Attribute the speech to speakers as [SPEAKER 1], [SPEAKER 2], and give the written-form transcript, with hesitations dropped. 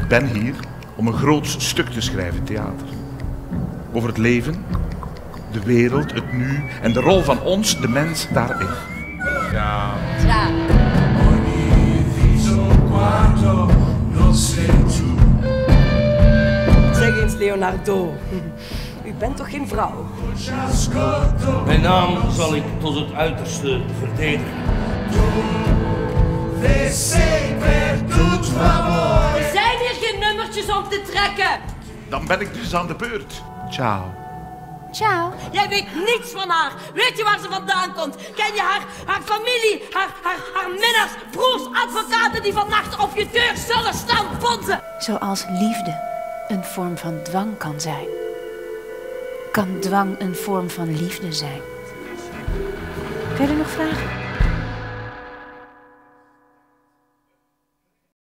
[SPEAKER 1] Ik ben hier om een groot stuk te schrijven, theater. Over het leven, de wereld, het nu en de rol van ons, de mens, daarin.
[SPEAKER 2] Ja.
[SPEAKER 3] Ja.
[SPEAKER 4] Zeg eens, Leonardo. U bent toch geen vrouw?
[SPEAKER 5] Mijn naam zal ik tot het uiterste verdedigen.
[SPEAKER 3] Er zijn hier geen nummertjes om te trekken.
[SPEAKER 1] Dan ben ik dus aan de beurt. Ciao.
[SPEAKER 3] Ciao. Jij weet niets van haar. Weet je waar ze vandaan komt? Ken je haar familie, haar minnaars, broers, advocaten die vannacht op je deur zullen staan bonzen?
[SPEAKER 6] Zoals liefde een vorm van dwang kan zijn, kan dwang een vorm van liefde zijn. Verder nog vragen?